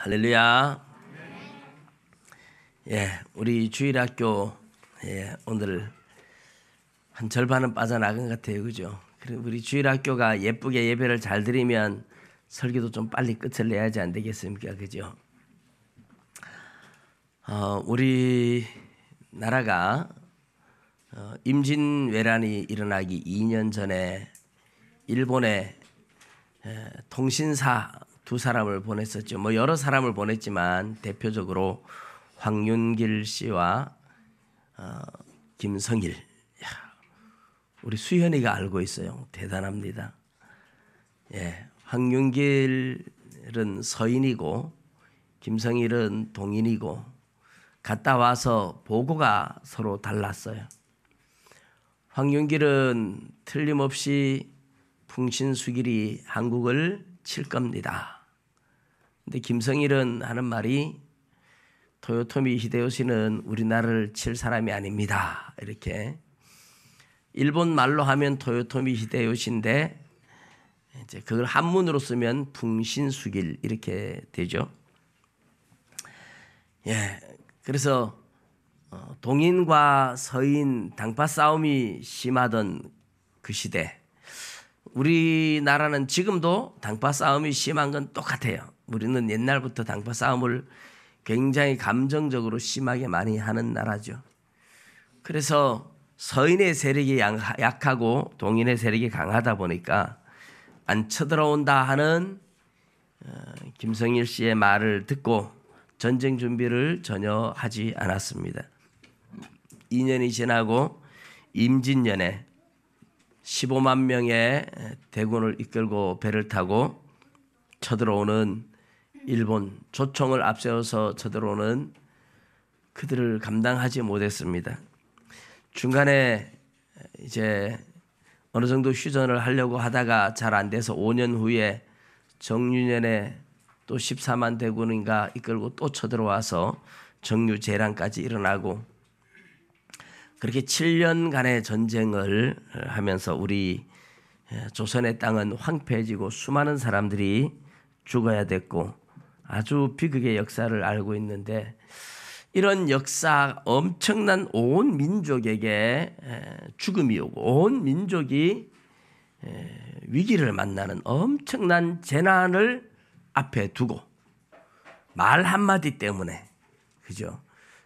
할렐루야. 우리 주일학교 오늘 한 절반은 빠져나간 것 같아요, 그죠? 우리 주일학교가 예쁘게 예배를 잘 드리면 설교도 좀 빨리 끝을 내야지 안 되겠습니까, 그죠? 우리 나라가 임진왜란이 일어나기 2년 전에 일본에 통신사 두 사람을 보냈었죠. 뭐 여러 사람을 보냈지만 대표적으로 황윤길 씨와 김성일. 우리 수현이가 알고 있어요. 대단합니다. 황윤길은 서인이고 김성일은 동인이고 갔다 와서 보고가 서로 달랐어요. 황윤길은 틀림없이 풍신수길이 한국을 칠 겁니다. 근데 김성일은 하는 말이 토요토미 히데요시는 우리나라를 칠 사람이 아닙니다. 이렇게 일본 말로 하면 토요토미 히데요시인데 이제 그걸 한문으로 쓰면 풍신수길 이렇게 되죠. 그래서 동인과 서인 당파 싸움이 심하던 그 시대. 우리나라는 지금도 당파 싸움이 심한 건 똑같아요. 우리는 옛날부터 당파 싸움을 굉장히 감정적으로 심하게 많이 하는 나라죠. 그래서 서인의 세력이 약하고 동인의 세력이 강하다 보니까 안 쳐들어온다 하는 김성일 씨의 말을 듣고 전쟁 준비를 전혀 하지 않았습니다. 2년이 지나고 임진년에 15만 명의 대군을 이끌고 배를 타고 쳐들어오는 일본 조총을 앞세워서 쳐들어오는 그들을 감당하지 못했습니다. 중간에 이제 어느 정도 휴전을 하려고 하다가 잘 안 돼서 5년 후에 정유년에 또 14만 대군인가 이끌고 또 쳐들어와서 정유재란까지 일어나고 그렇게 7년간의 전쟁을 하면서 우리 조선의 땅은 황폐해지고 수많은 사람들이 죽어야 됐고 아주 비극의 역사를 알고 있는데 이런 역사 엄청난 온 민족에게 죽음이 오고 온 민족이 위기를 만나는 엄청난 재난을 앞에 두고 말 한마디 때문에 그죠?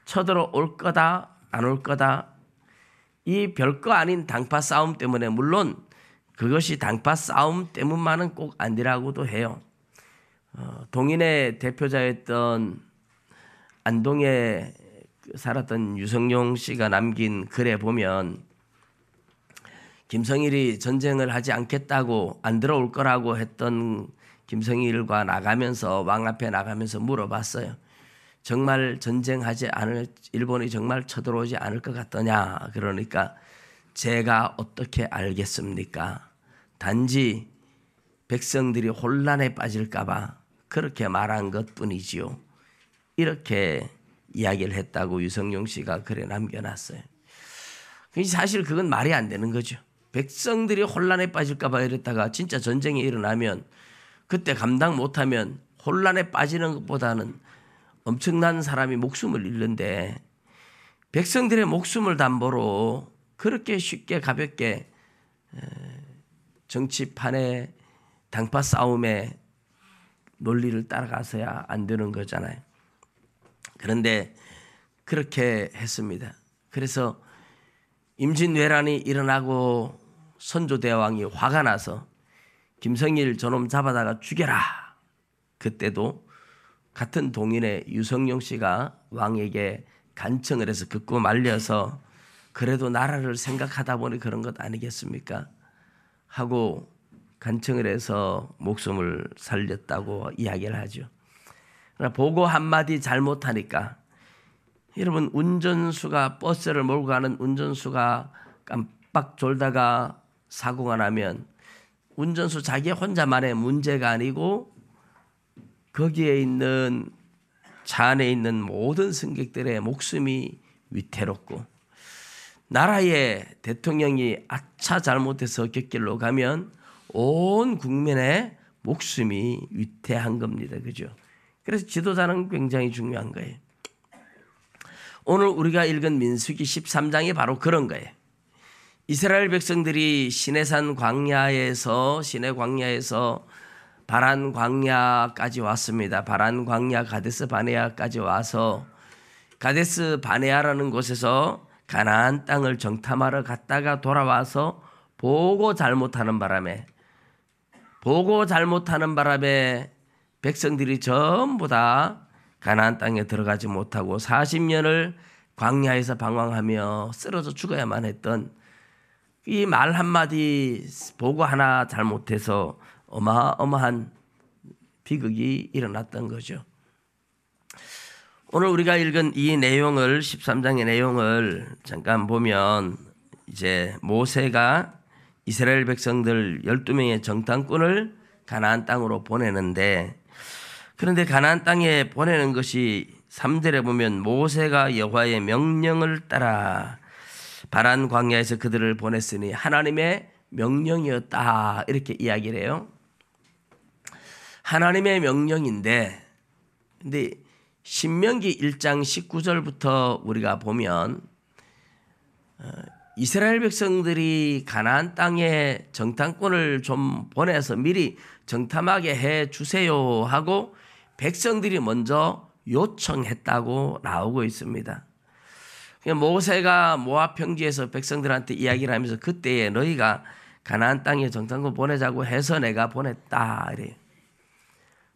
쳐들어올 거다 안 올 거다 이 별거 아닌 당파 싸움 때문에 물론 그것이 당파 싸움 때문만은 꼭 아니라고도 해요. 동인의 대표자였던 안동에 살았던 유성룡 씨가 남긴 글에 보면 김성일이 전쟁을 하지 않겠다고 안 들어올 거라고 했던 김성일과 나가면서 왕 앞에 나가면서 물어봤어요. 정말 전쟁하지 않을 일본이 정말 쳐들어오지 않을 것 같더냐. 그러니까 제가 어떻게 알겠습니까? 단지 백성들이 혼란에 빠질까 봐 그렇게 말한 것뿐이지요. 이렇게 이야기를 했다고 유성룡 씨가 글에 남겨놨어요. 사실 그건 말이 안 되는 거죠. 백성들이 혼란에 빠질까 봐 이랬다가 진짜 전쟁이 일어나면 그때 감당 못하면 혼란에 빠지는 것보다는 엄청난 사람이 목숨을 잃는데 백성들의 목숨을 담보로 그렇게 쉽게 가볍게 정치판에 당파 싸움에 논리를 따라가서야 안 되는 거잖아요. 그런데 그렇게 했습니다. 그래서 임진왜란이 일어나고 선조대왕이 화가 나서 김성일 저놈 잡아다가 죽여라. 그때도 같은 동인의 유성룡 씨가 왕에게 간청을 해서 긋고 말려서 그래도 나라를 생각하다 보니 그런 것 아니겠습니까? 하고 간청을 해서 목숨을 살렸다고 이야기를 하죠. 그러나 보고 한마디 잘못하니까 여러분 운전수가 버스를 몰고 가는 운전수가 깜빡 졸다가 사고가 나면 운전수 자기 혼자만의 문제가 아니고 거기에 있는 차 안에 있는 모든 승객들의 목숨이 위태롭고 나라의 대통령이 아차 잘못해서 곁길로 가면 온 국민의 목숨이 위태한 겁니다. 그죠? 그래서 지도자는 굉장히 중요한 거예요. 오늘 우리가 읽은 민수기 13장이 바로 그런 거예요. 이스라엘 백성들이 시내산 광야에서 바란 광야까지 왔습니다. 바란 광야 가데스 바네아까지 와서 가데스 바네아라는 곳에서 가나안 땅을 정탐하러 갔다가 돌아와서 보고 잘못하는 바람에 백성들이 전부 다 가나안 땅에 들어가지 못하고 40년을 광야에서 방황하며 쓰러져 죽어야만 했던 이 말 한마디 보고 하나 잘못해서 어마어마한 비극이 일어났던 거죠. 오늘 우리가 읽은 이 내용을 13장의 내용을 잠깐 보면 이제 모세가 이스라엘 백성들 12명의 정탐꾼을 가나안 땅으로 보내는데, 그런데 가나안 땅에 보내는 것이 3절에 보면 모세가 여호와의 명령을 따라 바란 광야에서 그들을 보냈으니 하나님의 명령이었다, 이렇게 이야기를 해요. 하나님의 명령인데, 근데 신명기 1장 19절부터 우리가 보면 이스라엘 백성들이 가나안 땅에 정탐꾼을 좀 보내서 미리 정탐하게 해 주세요 하고 백성들이 먼저 요청했다고 나오고 있습니다. 모세가 모압 평지에서 백성들한테 이야기를 하면서 그때에 너희가 가나안 땅에 정탐꾼 보내자고 해서 내가 보냈다, 이래요.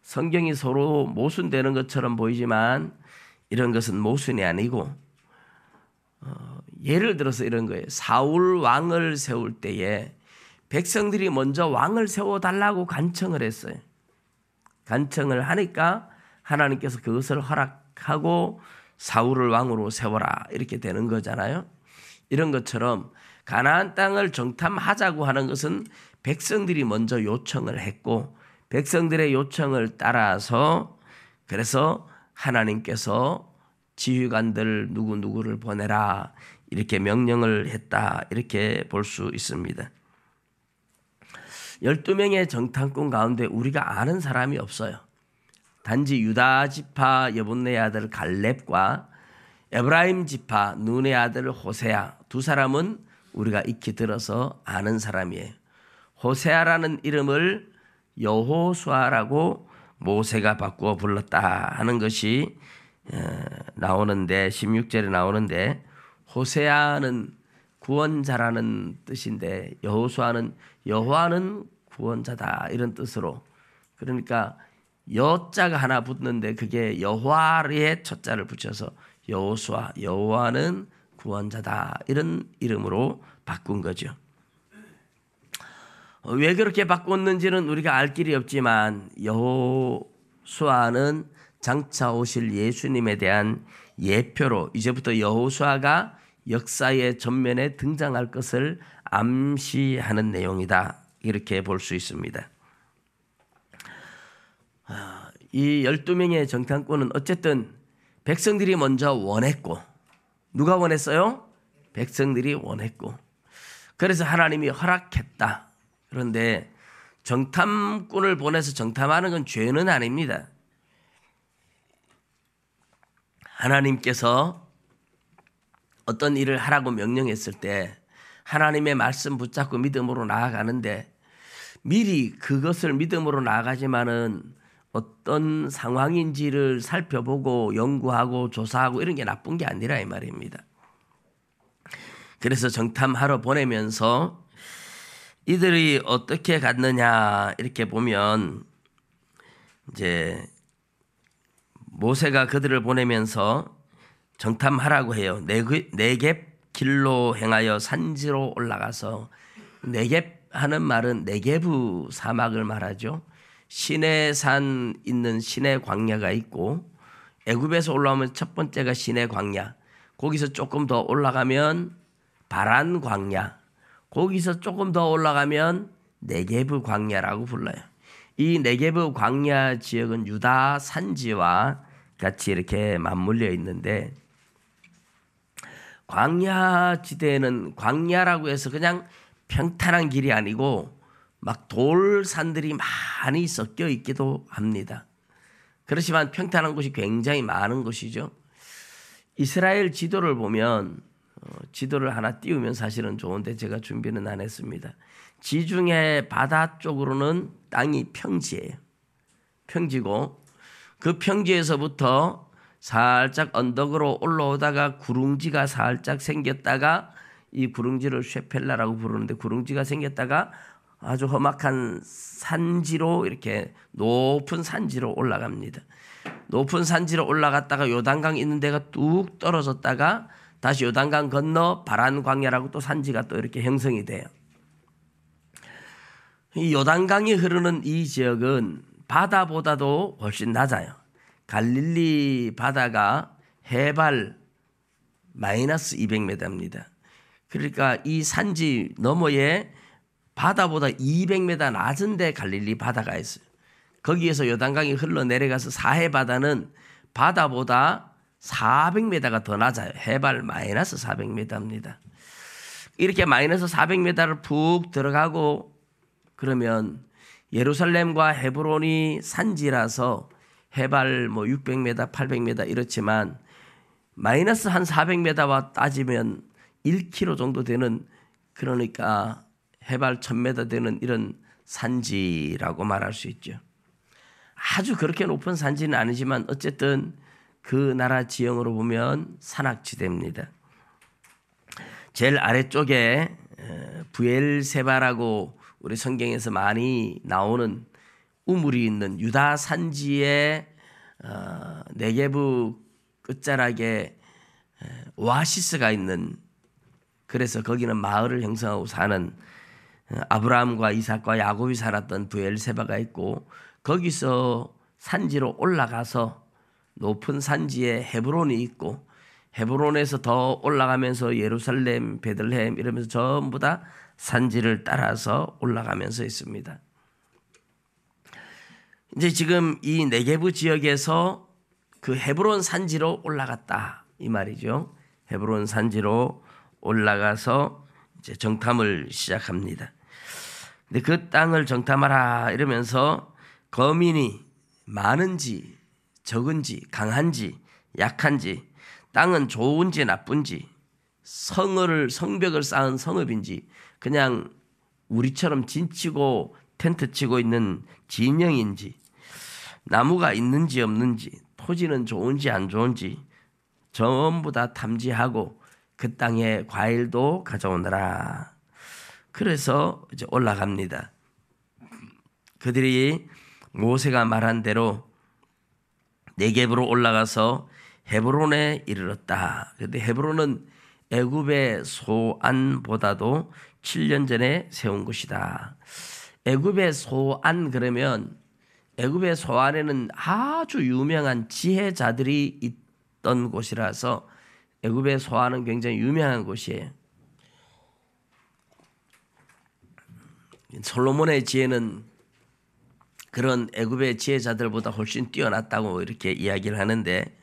성경이 서로 모순되는 것처럼 보이지만 이런 것은 모순이 아니고, 예를 들어서 이런 거예요. 사울 왕을 세울 때에 백성들이 먼저 왕을 세워달라고 간청을 했어요. 간청을 하니까 하나님께서 그것을 허락하고 사울을 왕으로 세워라, 이렇게 되는 거잖아요. 이런 것처럼 가나안 땅을 정탐하자고 하는 것은 백성들이 먼저 요청을 했고, 백성들의 요청을 따라서 그래서 하나님께서 지휘관들 누구누구를 보내라, 이렇게 명령을 했다, 이렇게 볼 수 있습니다. 12명의 정탐꾼 가운데 우리가 아는 사람이 없어요. 단지 유다 지파 여분네 아들 갈렙과 에브라임 지파 눈의 아들 호세아 두 사람은 우리가 익히 들어서 아는 사람이에요. 호세아라는 이름을 여호수아라고 모세가 바꾸어 불렀다 하는 것이 나오는데, 16절에 나오는데, 호세아는 구원자라는 뜻인데 여호수아는 여호와는 구원자다, 이런 뜻으로, 그러니까 여자가 하나 붙는데 그게 여호와의 첫자를 붙여서 여호수아, 여호와는 구원자다, 이런 이름으로 바꾼 거죠. 왜 그렇게 바꿨는지는 우리가 알 길이 없지만 여호수아는 장차 오실 예수님에 대한 예표로 이제부터 여호수아가 역사의 전면에 등장할 것을 암시하는 내용이다, 이렇게 볼 수 있습니다. 이 12명의 정탐꾼은 어쨌든 백성들이 먼저 원했고, 누가 원했어요? 백성들이 원했고, 그래서 하나님이 허락했다. 그런데 정탐꾼을 보내서 정탐하는 건 죄는 아닙니다. 하나님께서 어떤 일을 하라고 명령했을 때 하나님의 말씀 붙잡고 믿음으로 나아가는데, 미리 그것을 믿음으로 나아가지만은 어떤 상황인지를 살펴보고 연구하고 조사하고 이런 게 나쁜 게 아니라 이 말입니다. 그래서 정탐하러 보내면서 이들이 어떻게 갔느냐, 이렇게 보면 이제 모세가 그들을 보내면서 정탐하라고 해요. 네겝 길로 행하여 산지로 올라가서, 네겝 하는 말은 네게브 사막을 말하죠. 시내산 있는 시내 광야가 있고, 애굽에서 올라오면 첫 번째가 시내 광야, 거기서 조금 더 올라가면 바란 광야, 거기서 조금 더 올라가면 네게브 광야라고 불러요. 이 네게브 광야 지역은 유다 산지와 같이 이렇게 맞물려 있는데, 광야 지대에는 광야라고 해서 그냥 평탄한 길이 아니고 막 돌산들이 많이 섞여 있기도 합니다. 그렇지만 평탄한 곳이 굉장히 많은 곳이죠. 이스라엘 지도를 보면 지도를 하나 띄우면 사실은 좋은데 제가 준비는 안 했습니다. 지중해 바다 쪽으로는 땅이 평지예요. 평지고 그 평지에서부터 살짝 언덕으로 올라오다가 구릉지가 살짝 생겼다가 이 구릉지를 쉐펠라라고 부르는데 구릉지가 생겼다가 아주 험악한 산지로 이렇게 높은 산지로 올라갑니다. 높은 산지로 올라갔다가 요단강 있는 데가 뚝 떨어졌다가 다시 요단강 건너 바란 광야라고 또 산지가 또 이렇게 형성이 돼요. 이 요단강이 흐르는 이 지역은 바다보다도 훨씬 낮아요. 갈릴리 바다가 해발 마이너스 200m입니다. 그러니까 이 산지 너머에 바다보다 200m 낮은 데 갈릴리 바다가 있어요. 거기에서 요단강이 흘러내려가서 사해 바다는 바다보다 400m가 더 낮아요. 해발 마이너스 400m입니다. 이렇게 마이너스 400m를 푹 들어가고 그러면 예루살렘과 헤브론이 산지라서 해발 600m, 800m 이렇지만 마이너스 한 400m와 따지면 1km 정도 되는 그러니까 해발 1000m 되는 이런 산지라고 말할 수 있죠. 아주 그렇게 높은 산지는 아니지만 어쨌든 그 나라 지형으로 보면 산악지대입니다. 제일 아래쪽에 부엘세바라고 우리 성경에서 많이 나오는 우물이 있는 유다 산지의 네게브 끝자락에 오아시스가 있는 그래서 거기는 마을을 형성하고 사는 아브라함과 이삭과 야곱이 살았던 부엘세바가 있고 거기서 산지로 올라가서 높은 산지에 헤브론이 있고 헤브론에서 더 올라가면서 예루살렘, 베들레헴 이러면서 전부 다 산지를 따라서 올라가면서 있습니다. 이제 지금 이 네게브 지역에서 그 헤브론 산지로 올라갔다 이 말이죠. 헤브론 산지로 올라가서 이제 정탐을 시작합니다. 근데 그 땅을 정탐하라 이러면서 거민이 많은지 적은지 강한지 약한지 땅은 좋은지 나쁜지 성벽을 쌓은 성읍인지 그냥 우리처럼 진치고 텐트 치고 있는 진영인지 나무가 있는지 없는지 토지는 좋은지 안 좋은지 전부 다 탐지하고 그 땅에 과일도 가져오너라. 그래서 이제 올라갑니다. 그들이 모세가 말한 대로 네겝으로 올라가서 헤브론에 이르렀다. 그런데 헤브론은 애굽의 소안보다도 7년 전에 세운 곳이다. 애굽의 소안 그러면 애굽의 소안에는 아주 유명한 지혜자들이 있던 곳이라서 애굽의 소안은 굉장히 유명한 곳이에요. 솔로몬의 지혜는 그런 애굽의 지혜자들보다 훨씬 뛰어났다고 이렇게 이야기를 하는데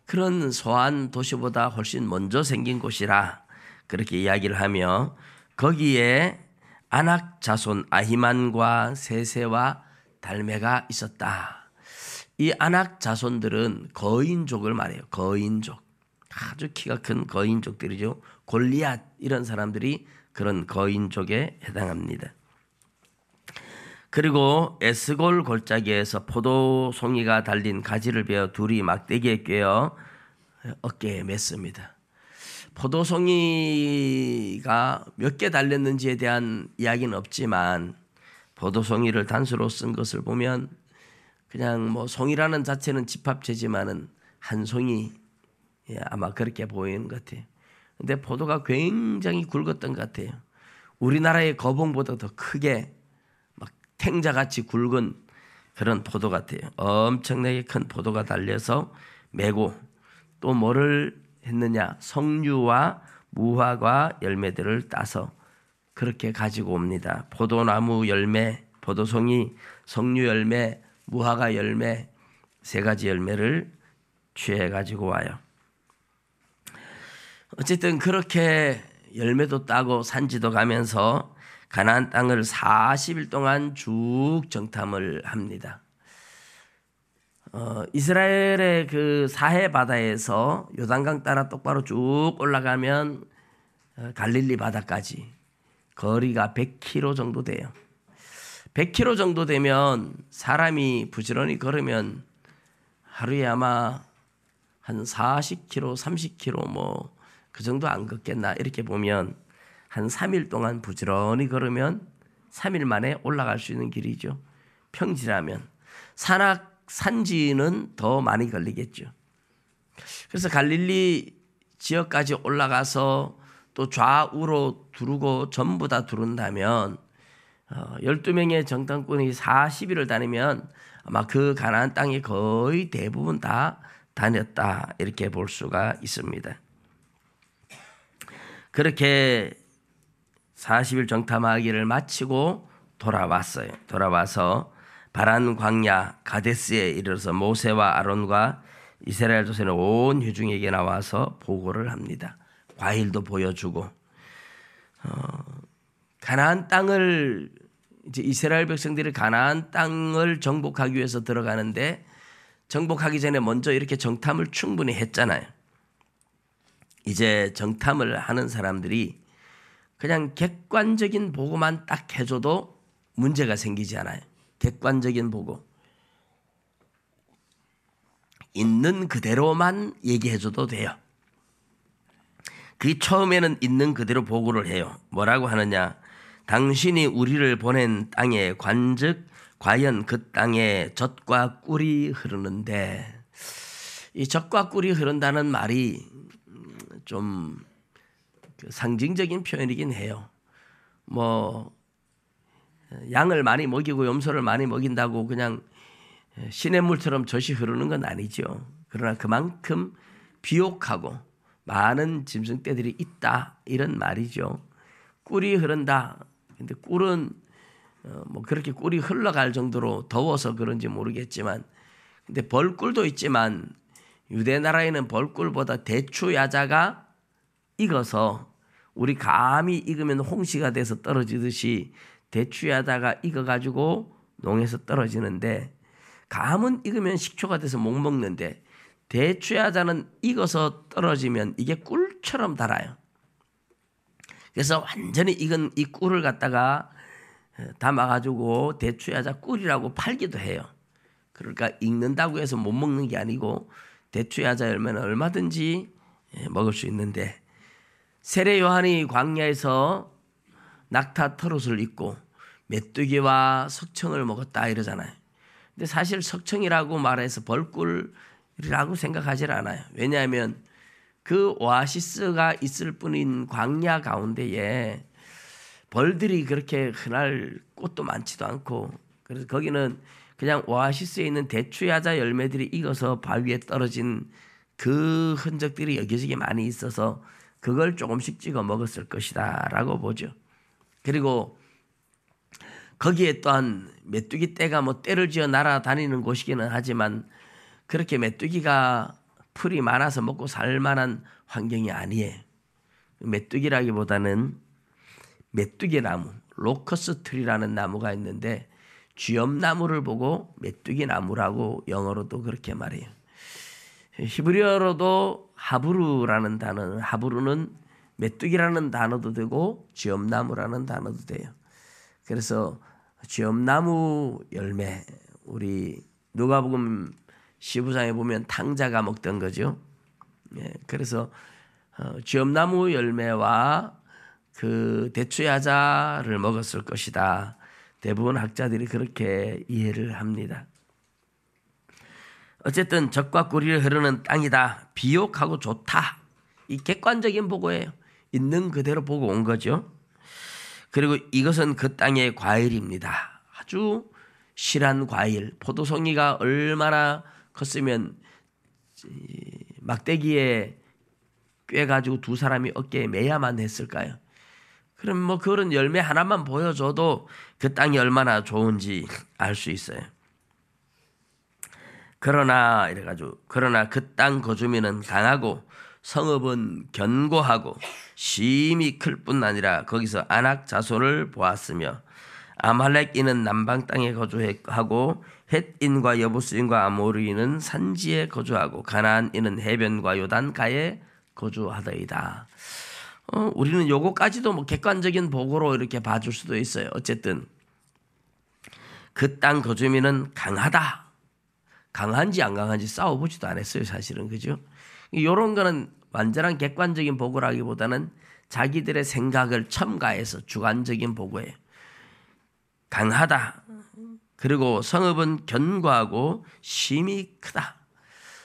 그런 소안 도시보다 훨씬 먼저 생긴 곳이라 그렇게 이야기를 하며 거기에 아낙 자손 아히만과 세세와 달메가 있었다. 이 아낙 자손들은 거인족을 말해요. 거인족. 아주 키가 큰 거인족들이죠. 골리앗 이런 사람들이 그런 거인족에 해당합니다. 그리고 에스골 골짜기에서 포도송이가 달린 가지를 베어 둘이 막대기에 꿰어 어깨에 맸습니다. 포도송이가 몇 개 달렸는지에 대한 이야기는 없지만 포도송이를 단수로 쓴 것을 보면 그냥 송이라는 자체는 집합체지만은 한 송이 아마 그렇게 보이는 것 같아요. 근데 포도가 굉장히 굵었던 것 같아요. 우리나라의 거봉보다 더 크게 탱자같이 굵은 그런 포도 같아요. 엄청나게 큰 포도가 달려서 메고 또 뭐를 했느냐 석류와 무화과 열매들을 따서 그렇게 가지고 옵니다. 포도나무 열매, 포도송이, 석류 열매, 무화과 열매 세 가지 열매를 취해 가지고 와요. 어쨌든 그렇게 열매도 따고 산지도 가면서 가나안 땅을 40일 동안 쭉 정탐을 합니다. 이스라엘의 그 사해 바다에서 요단강 따라 똑바로 쭉 올라가면 갈릴리 바다까지 거리가 100km 정도 돼요. 100km 정도 되면 사람이 부지런히 걸으면 하루에 아마 한 40km, 30km 뭐 그 정도 안 걷겠나 이렇게 보면 한 3일 동안 부지런히 걸으면 3일 만에 올라갈 수 있는 길이죠. 평지라면. 산지는 더 많이 걸리겠죠. 그래서 갈릴리 지역까지 올라가서 또 좌우로 두르고 전부 다 두른다면 12명의 정탐꾼이 40일을 다니면 아마 그 가나안 땅의 거의 대부분 다 다녔다 이렇게 볼 수가 있습니다. 그렇게 40일 정탐하기를 마치고 돌아왔어요. 돌아와서 바란 광야 가데스에 이르러서 모세와 아론과 이스라엘 조상의 온 회중에게 나와서 보고를 합니다. 과일도 보여주고 가나안 땅을 이제 이스라엘 백성들이 가나안 땅을 정복하기 위해서 들어가는데 정복하기 전에 먼저 이렇게 정탐을 충분히 했잖아요. 이제 정탐을 하는 사람들이 그냥 객관적인 보고만 딱 해줘도 문제가 생기지 않아요. 객관적인 보고. 있는 그대로만 얘기해줘도 돼요. 그 처음에는 있는 그대로 보고를 해요. 뭐라고 하느냐. 당신이 우리를 보낸 땅에 관즉 과연 그 땅에 젖과 꿀이 흐르는데, 이 젖과 꿀이 흐른다는 말이 좀 상징적인 표현이긴 해요. 뭐 양을 많이 먹이고 염소를 많이 먹인다고 그냥 시냇물처럼 젖이 흐르는 건 아니죠. 그러나 그만큼 비옥하고 많은 짐승떼들이 있다 이런 말이죠. 꿀이 흐른다. 근데 꿀은 뭐 그렇게 꿀이 흘러갈 정도로 더워서 그런지 모르겠지만, 근데 벌꿀도 있지만 유대 나라에는 벌꿀보다 대추야자가 익어서 우리 감이 익으면 홍시가 돼서 떨어지듯이 대추야자가 익어가지고 농에서 떨어지는데, 감은 익으면 식초가 돼서 못 먹는데 대추야자는 익어서 떨어지면 이게 꿀처럼 달아요. 그래서 완전히 익은 이 꿀을 갖다가 담아가지고 대추야자 꿀이라고 팔기도 해요. 그러니까 익는다고 해서 못 먹는 게 아니고 대추야자 열매는 얼마든지 먹을 수 있는데, 세례 요한이 광야에서 낙타 털옷을 입고 메뚜기와 석청을 먹었다 이러잖아요. 근데 사실 석청이라고 말해서 벌꿀이라고 생각하지 않아요. 왜냐하면 그 오아시스가 있을 뿐인 광야 가운데에 벌들이 그렇게 흔할 꽃도 많지도 않고, 그래서 거기는 그냥 오아시스에 있는 대추야자 열매들이 익어서 바위에 떨어진 그 흔적들이 여기저기 많이 있어서 그걸 조금씩 찍어 먹었을 것이다 라고 보죠. 그리고 거기에 또한 메뚜기 떼가 뭐 떼를 지어 날아다니는 곳이기는 하지만 그렇게 메뚜기가 풀이 많아서 먹고 살 만한 환경이 아니에요. 메뚜기라기보다는 메뚜기 나무, 로커스 트리라는 나무가 있는데 쥐엄나무를 보고 메뚜기 나무라고 영어로도 그렇게 말해요. 히브리어로도 하브루라는 단어는, 하브루는 메뚜기라는 단어도 되고 쥐엄나무라는 단어도 돼요. 그래서 쥐엄나무 열매, 우리 누가복음 15장에 보면 탕자가 먹던 거죠. 그래서 쥐엄나무 열매와 그 대추야자를 먹었을 것이다. 대부분 학자들이 그렇게 이해를 합니다. 어쨌든 젖과 꿀이 흐르는 땅이다. 비옥하고 좋다. 이 객관적인 보고예요. 있는 그대로 보고 온 거죠. 그리고 이것은 그 땅의 과일입니다. 아주 실한 과일. 포도송이가 얼마나 컸으면 막대기에 꿰가지고 두 사람이 어깨에 매야만 했을까요? 그럼 뭐 그런 열매 하나만 보여줘도 그 땅이 얼마나 좋은지 알 수 있어요. 그러나 그 땅 거주민은 강하고 성읍은 견고하고 심히 클 뿐 아니라 거기서 아낙 자손을 보았으며 아말렉 이는 남방 땅에 거주하고 헷인과 여부스인과 아모리인은 산지에 거주하고 가나안인은 해변과 요단가에 거주하더이다. 우리는 요거까지도 뭐 객관적인 보고로 이렇게 봐줄 수도 있어요. 어쨌든 그 땅 거주민은 강하다. 강한지 안 강한지 싸워보지도 않았어요, 사실은. 그죠? 이런 거는 완전한 객관적인 보고라기보다는 자기들의 생각을 첨가해서 주관적인 보고예요. 강하다. 그리고 성읍은 견고하고 심이 크다.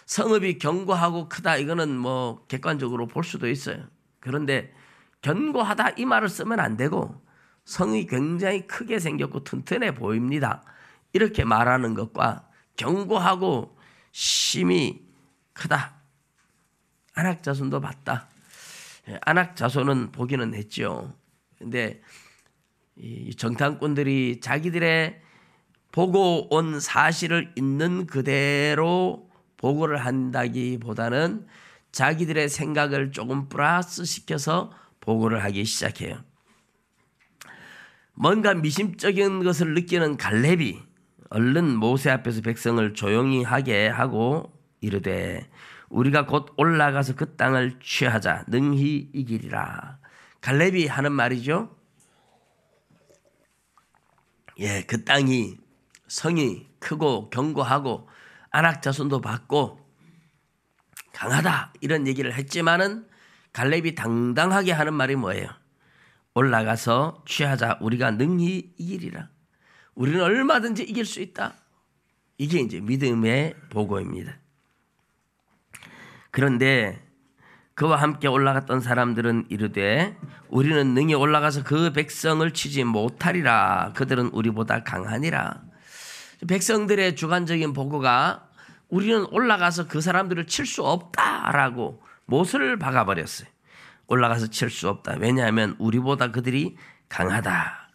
성읍이 견고하고 크다, 이거는 뭐 객관적으로 볼 수도 있어요. 그런데 견고하다 이 말을 쓰면 안 되고 성이 굉장히 크게 생겼고 튼튼해 보입니다, 이렇게 말하는 것과 견고하고 심이 크다, 아낙 자손도 봤다. 아낙 자손은 보기는 했죠. 근데 이 정탐꾼들이 자기들의 보고 온 사실을 있는 그대로 보고를 한다기보다는 자기들의 생각을 조금 플러스 시켜서 보고를 하기 시작해요. 뭔가 미심적인 것을 느끼는 갈렙이 얼른 모세 앞에서 백성을 조용히 하게 하고 이르되 우리가 곧 올라가서 그 땅을 취하자, 능히 이기리라. 갈렙이 하는 말이죠. 예, 그 땅이 성이 크고 견고하고 아낙 자손도 받고 강하다, 이런 얘기를 했지만은 갈렙이 당당하게 하는 말이 뭐예요? 올라가서 취하자, 우리가 능히 이기리라. 우리는 얼마든지 이길 수 있다. 이게 이제 믿음의 보고입니다. 그런데 그와 함께 올라갔던 사람들은 이르되 우리는 능히 올라가서 그 백성을 치지 못하리라. 그들은 우리보다 강하니라. 백성들의 주관적인 보고가 우리는 올라가서 그 사람들을 칠 수 없다라고 못을 박아버렸어요. 올라가서 칠 수 없다. 왜냐하면 우리보다 그들이 강하다.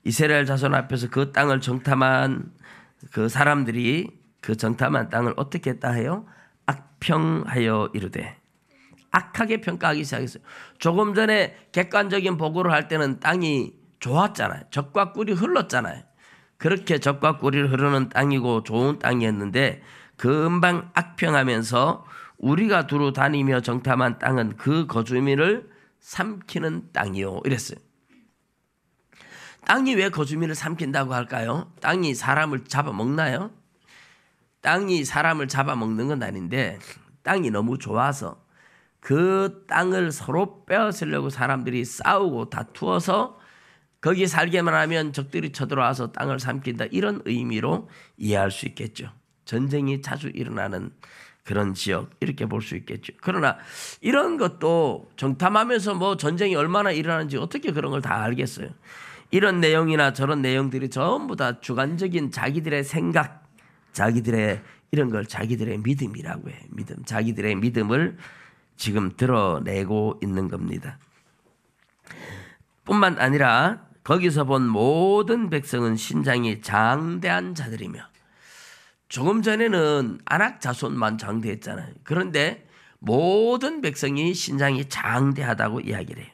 이스라엘 자손 앞에서 그 땅을 정탐한 그 사람들이 그 정탐한 땅을 어떻게 했다 해요? 악평하여 이르되, 악하게 평가하기 시작했어요. 조금 전에 객관적인 보고를 할 때는 땅이 좋았잖아요. 젖과 꿀이 흘렀잖아요. 그렇게 젖과 꿀이 흐르는 땅이고 좋은 땅이었는데 금방 악평하면서 우리가 두루 다니며 정탐한 땅은 그 거주민을 삼키는 땅이요, 이랬어요. 땅이 왜 거주민을 삼킨다고 할까요? 땅이 사람을 잡아먹나요? 땅이 사람을 잡아먹는 건 아닌데 땅이 너무 좋아서 그 땅을 서로 빼앗으려고 사람들이 싸우고 다투어서 거기 살게만 하면 적들이 쳐들어와서 땅을 삼킨다, 이런 의미로 이해할 수 있겠죠. 전쟁이 자주 일어나는 그런 지역, 이렇게 볼 수 있겠죠. 그러나 이런 것도 정탐하면서 뭐 전쟁이 얼마나 일어나는지 어떻게 그런 걸 다 알겠어요. 이런 내용이나 저런 내용들이 전부 다 주관적인 자기들의 생각, 자기들의 이런 걸 자기들의 믿음이라고 해요. 믿음, 자기들의 믿음을 지금 드러내고 있는 겁니다. 뿐만 아니라 거기서 본 모든 백성은 신장이 장대한 자들이며, 조금 전에는 아낙 자손만 장대했잖아요. 그런데 모든 백성이 신장이 장대하다고 이야기를 해요.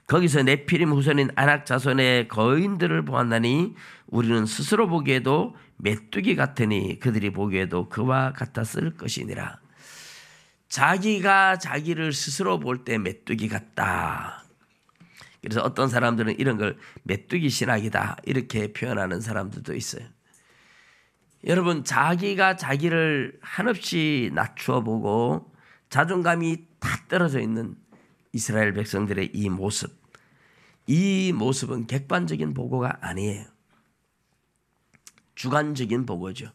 거기서 네피림 후손인 아낙 자손의 거인들을 보았나니 우리는 스스로 보기에도 메뚜기 같으니 그들이 보기에도 그와 같았을 것이니라. 자기가 자기를 스스로 볼 때 메뚜기 같다. 그래서 어떤 사람들은 이런 걸 메뚜기 신학이다, 이렇게 표현하는 사람들도 있어요. 여러분, 자기가 자기를 한없이 낮추어 보고 자존감이 다 떨어져 있는 이스라엘 백성들의 이 모습은 객관적인 보고가 아니에요. 주관적인 보고죠.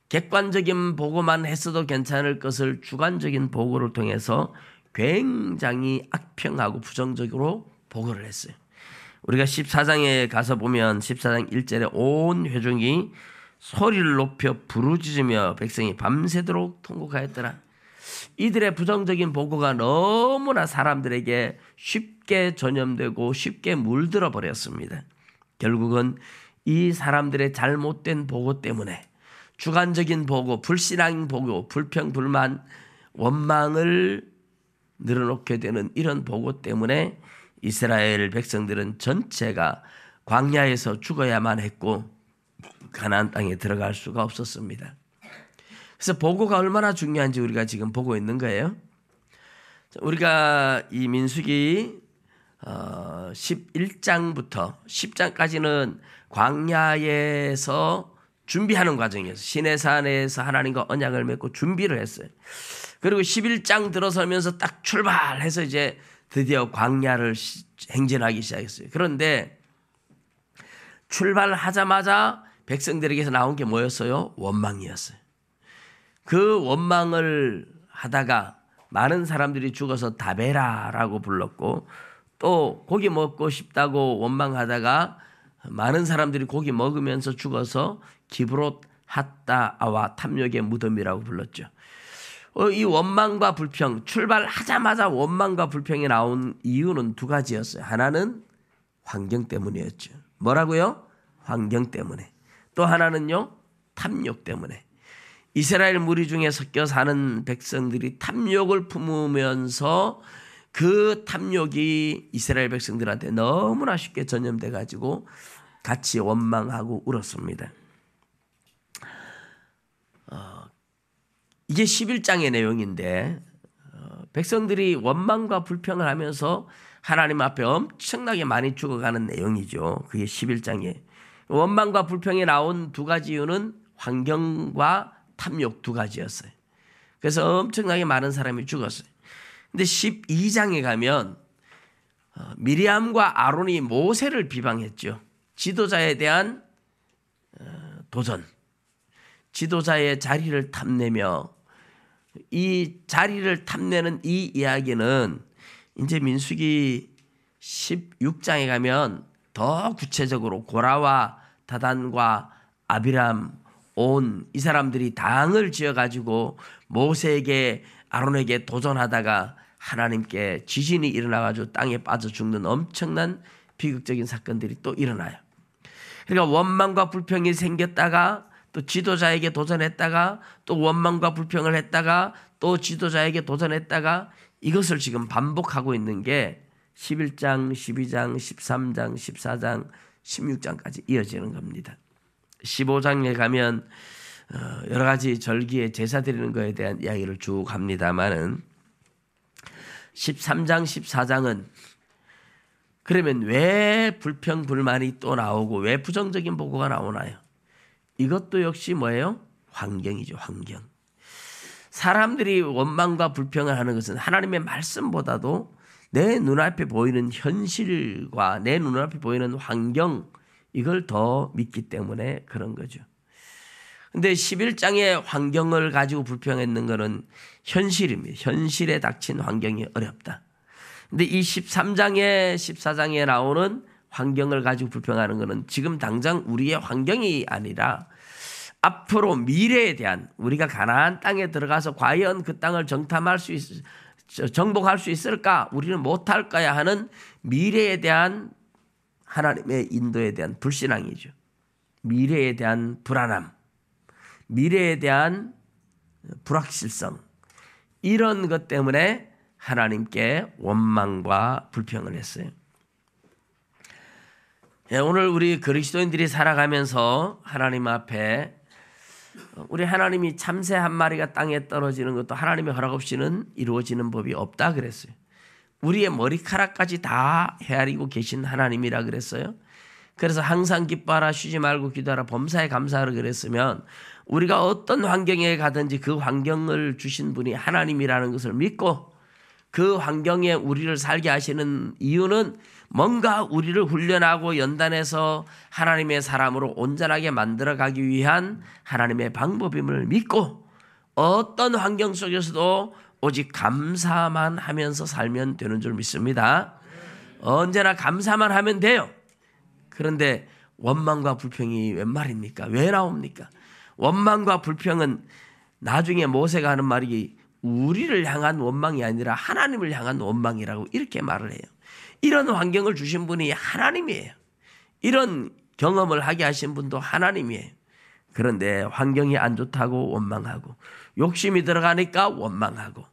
객관적인 보고만 했어도 괜찮을 것을 주관적인 보고를 통해서 굉장히 악평하고 부정적으로 보고를 했어요. 우리가 14장에 가서 보면 14장 1절에 온 회중이 소리를 높여 부르짖으며 백성이 밤새도록 통곡하였더라. 이들의 부정적인 보고가 너무나 사람들에게 쉽게 전염되고 쉽게 물들어 버렸습니다. 결국은 이 사람들의 잘못된 보고 때문에 주관적인 보고, 불신앙 보고, 불평, 불만, 원망을 늘어놓게 되는 이런 보고 때문에 이스라엘 백성들은 전체가 광야에서 죽어야만 했고 가나안 땅에 들어갈 수가 없었습니다. 그래서 보고가 얼마나 중요한지 우리가 지금 보고 있는 거예요. 우리가 이 민수기 11장부터 10장까지는 광야에서 준비하는 과정이었어요. 시내산에서 하나님과 언약을 맺고 준비를 했어요. 그리고 11장 들어서면서 딱 출발해서 이제 드디어 광야를 행진하기 시작했어요. 그런데 출발하자마자 백성들에게서 나온 게 뭐였어요? 원망이었어요. 그 원망을 하다가 많은 사람들이 죽어서 다베라라고 불렀고, 또 고기 먹고 싶다고 원망하다가 많은 사람들이 고기 먹으면서 죽어서 기브롯 핫다아와 탐욕의 무덤이라고 불렀죠. 이 원망과 불평, 출발하자마자 원망과 불평이 나온 이유는 두 가지였어요. 하나는 환경 때문이었죠. 뭐라고요? 환경 때문에. 또 하나는요, 탐욕 때문에. 이스라엘 무리 중에 섞여 사는 백성들이 탐욕을 품으면서 그 탐욕이 이스라엘 백성들한테 너무나 쉽게 전염돼 가지고 같이 원망하고 울었습니다. 이게 11장의 내용인데 백성들이 원망과 불평을 하면서 하나님 앞에 엄청나게 많이 죽어가는 내용이죠. 그게 11장에. 원망과 불평이 나온 두 가지 이유는 환경과 탐욕 두 가지였어요. 그래서 엄청나게 많은 사람이 죽었어요. 근데 12장에 가면 미리암과 아론이 모세를 비방했죠. 지도자에 대한 도전, 지도자의 자리를 탐내며, 이 자리를 탐내는 이 이야기는 이제 민수기 16장에 가면 더 구체적으로 고라와 다단과 아비람, 온 이 사람들이 당을 지어가지고 모세에게 아론에게 도전하다가 하나님께 지진이 일어나가지고 땅에 빠져 죽는 엄청난 비극적인 사건들이 또 일어나요. 그러니까 원망과 불평이 생겼다가 또 지도자에게 도전했다가 또 원망과 불평을 했다가 또 지도자에게 도전했다가 이것을 지금 반복하고 있는 게 11장, 12장, 13장, 14장, 16장까지 이어지는 겁니다. 15장에 가면 여러 가지 절기에 제사 드리는 것에 대한 이야기를 쭉 합니다만은 13장, 14장은 그러면 왜 불평, 불만이 또 나오고 왜 부정적인 보고가 나오나요? 이것도 역시 뭐예요? 환경이죠, 환경. 사람들이 원망과 불평을 하는 것은 하나님의 말씀보다도 내 눈앞에 보이는 현실과 내 눈앞에 보이는 환경, 이걸 더 믿기 때문에 그런 거죠. 근데 11장의 환경을 가지고 불평했는 것은 현실입니다. 현실에 닥친 환경이 어렵다. 근데 이 13장에 14장에 나오는 환경을 가지고 불평하는 것은 지금 당장 우리의 환경이 아니라 앞으로 미래에 대한, 우리가 가나안 땅에 들어가서 과연 그 땅을 정복할 수 있을까, 우리는 못할 거야 하는 미래에 대한 하나님의 인도에 대한 불신앙이죠. 미래에 대한 불안함, 미래에 대한 불확실성, 이런 것 때문에 하나님께 원망과 불평을 했어요. 오늘 우리 그리스도인들이 살아가면서 하나님 앞에 우리 하나님이 참새 한 마리가 땅에 떨어지는 것도 하나님의 허락 없이는 이루어지는 법이 없다 그랬어요. 우리의 머리카락까지 다 헤아리고 계신 하나님이라 그랬어요. 그래서 항상 기뻐하라, 쉬지 말고 기도하라, 범사에 감사하라 그랬으면 우리가 어떤 환경에 가든지 그 환경을 주신 분이 하나님이라는 것을 믿고 그 환경에 우리를 살게 하시는 이유는 뭔가 우리를 훈련하고 연단해서 하나님의 사람으로 온전하게 만들어가기 위한 하나님의 방법임을 믿고 어떤 환경 속에서도 오직 감사만 하면서 살면 되는 줄 믿습니다. 언제나 감사만 하면 돼요. 그런데 원망과 불평이 웬 말입니까? 왜 나옵니까? 원망과 불평은 나중에 모세가 하는 말이 우리를 향한 원망이 아니라 하나님을 향한 원망이라고 이렇게 말을 해요. 이런 환경을 주신 분이 하나님이에요. 이런 경험을 하게 하신 분도 하나님이에요. 그런데 환경이 안 좋다고 원망하고 욕심이 들어가니까 원망하고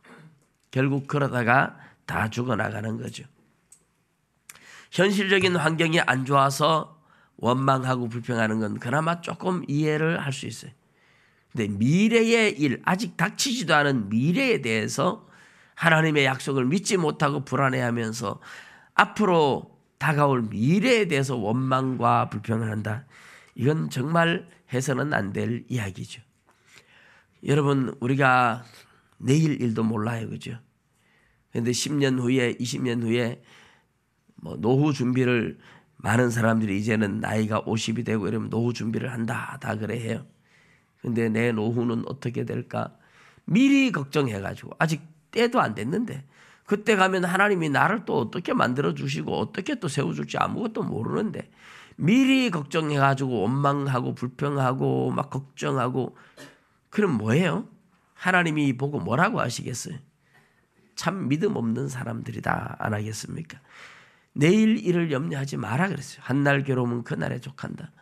결국 그러다가 다 죽어나가는 거죠. 현실적인 환경이 안 좋아서 원망하고 불평하는 건 그나마 조금 이해를 할 수 있어요. 근데 미래의 일, 아직 닥치지도 않은 미래에 대해서 하나님의 약속을 믿지 못하고 불안해하면서 앞으로 다가올 미래에 대해서 원망과 불평을 한다. 이건 정말 해서는 안 될 이야기죠. 여러분, 우리가 내일 일도 몰라요, 그죠? 그런데 10년 후에, 20년 후에 노후 준비를 많은 사람들이 이제는 나이가 50이 되고 이러면 노후 준비를 한다, 다 그래 해요. 근데 내 노후는 어떻게 될까? 미리 걱정해가지고 아직 때도 안 됐는데 그때 가면 하나님이 나를 또 어떻게 만들어 주시고 어떻게 또 세워줄지 아무것도 모르는데 미리 걱정해가지고 원망하고 불평하고 막 걱정하고 그럼 뭐예요? 하나님이 보고 뭐라고 하시겠어요? 참 믿음 없는 사람들이다 안 하겠습니까? 내일 일을 염려하지 마라 그랬어요. 한날 괴로움은 그날에 족한다.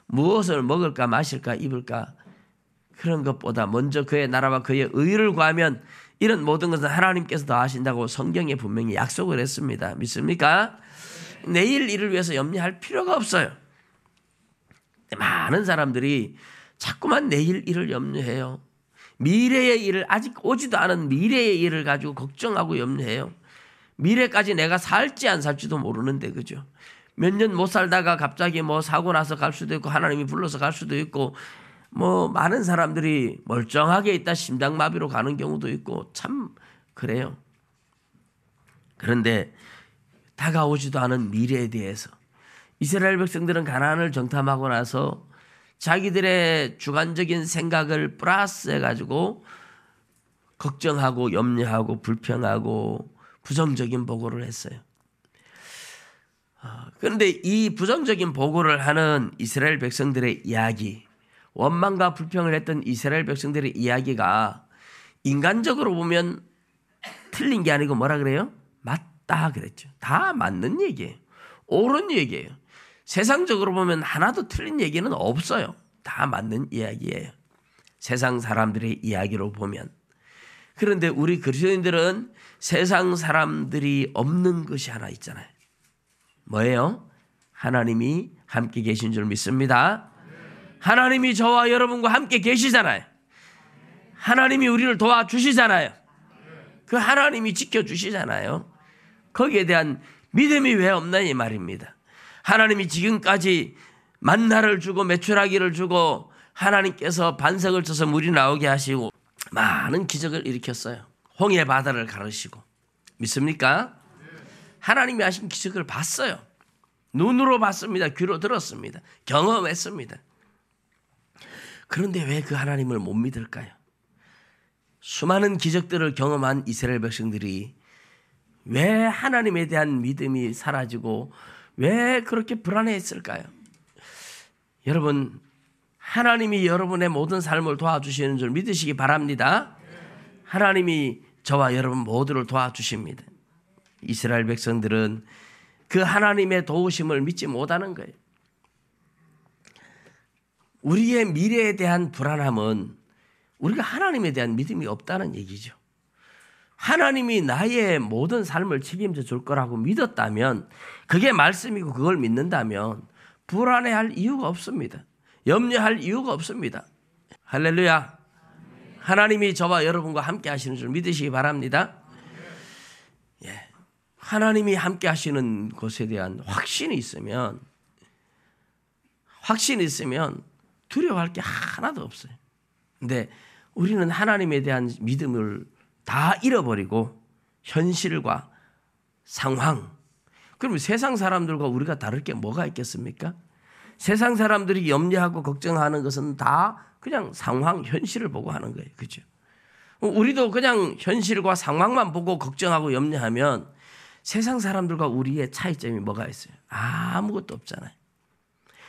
무엇을 먹을까 마실까 입을까 그런 것보다 먼저 그의 나라와 그의 의를 구하면 이런 모든 것은 하나님께서 다 하신다고 성경에 분명히 약속을 했습니다. 믿습니까? 내일 일을 위해서 염려할 필요가 없어요. 많은 사람들이 자꾸만 내일 일을 염려해요. 미래의 일을 아직 오지도 않은 미래의 일을 가지고 걱정하고 염려해요. 미래까지 내가 살지 안 살지도 모르는데 그죠? 몇 년 못 살다가 갑자기 사고 나서 갈 수도 있고 하나님이 불러서 갈 수도 있고 많은 사람들이 멀쩡하게 있다 심장마비로 가는 경우도 있고 참 그래요. 그런데 다가오지도 않은 미래에 대해서 이스라엘 백성들은 가나안을 정탐하고 나서 자기들의 주관적인 생각을 플러스해가지고 걱정하고 염려하고 불평하고 부정적인 보고를 했어요. 그런데 이 부정적인 보고를 하는 이스라엘 백성들의 이야기, 원망과 불평을 했던 이스라엘 백성들의 이야기가 인간적으로 보면 틀린 게 아니고 뭐라 그래요? 맞다 그랬죠. 다 맞는 얘기예요. 옳은 얘기예요. 세상적으로 보면 하나도 틀린 얘기는 없어요. 다 맞는 이야기예요. 세상 사람들의 이야기로 보면. 그런데 우리 그리스도인들은 세상 사람들이 없는 것이 하나 있잖아요. 뭐예요? 하나님이 함께 계신 줄 믿습니다. 하나님이 저와 여러분과 함께 계시잖아요. 하나님이 우리를 도와주시잖아요. 그 하나님이 지켜주시잖아요. 거기에 대한 믿음이 왜 없나 이 말입니다. 하나님이 지금까지 만나를 주고 메추라기를 주고 하나님께서 반석을 쳐서 물이 나오게 하시고 많은 기적을 일으켰어요. 홍해 바다를 가르시고. 믿습니까? 하나님이 하신 기적을 봤어요. 눈으로 봤습니다. 귀로 들었습니다. 경험했습니다. 그런데 왜 그 하나님을 못 믿을까요? 수많은 기적들을 경험한 이스라엘 백성들이 왜 하나님에 대한 믿음이 사라지고 왜 그렇게 불안해했을까요? 여러분, 하나님이 여러분의 모든 삶을 도와주시는 줄 믿으시기 바랍니다. 하나님이 저와 여러분 모두를 도와주십니다. 이스라엘 백성들은 그 하나님의 도우심을 믿지 못하는 거예요. 우리의 미래에 대한 불안함은 우리가 하나님에 대한 믿음이 없다는 얘기죠. 하나님이 나의 모든 삶을 책임져 줄 거라고 믿었다면, 그게 말씀이고 그걸 믿는다면 불안해할 이유가 없습니다. 염려할 이유가 없습니다. 할렐루야. 하나님이 저와 여러분과 함께 하시는 줄 믿으시기 바랍니다. 예. 하나님이 함께 하시는 것에 대한 확신이 있으면 두려워할 게 하나도 없어요. 근데 우리는 하나님에 대한 믿음을 다 잃어버리고 현실과 상황, 그러면 세상 사람들과 우리가 다를 게 뭐가 있겠습니까? 세상 사람들이 염려하고 걱정하는 것은 다 그냥 상황, 현실을 보고 하는 거예요. 그렇죠? 우리도 그냥 현실과 상황만 보고 걱정하고 염려하면 세상 사람들과 우리의 차이점이 뭐가 있어요? 아무것도 없잖아요.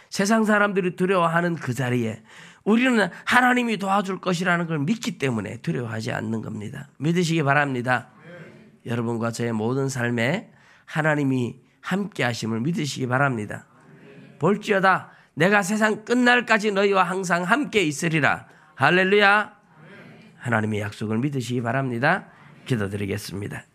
세상 사람들이 두려워하는 그 자리에 우리는 하나님이 도와줄 것이라는 걸 믿기 때문에 두려워하지 않는 겁니다. 믿으시기 바랍니다. 여러분과 저의 모든 삶에 하나님이 함께 하심을 믿으시기 바랍니다. 볼지어다 내가 세상 끝날까지 너희와 항상 함께 있으리라. 할렐루야. 하나님의 약속을 믿으시기 바랍니다. 기도드리겠습니다.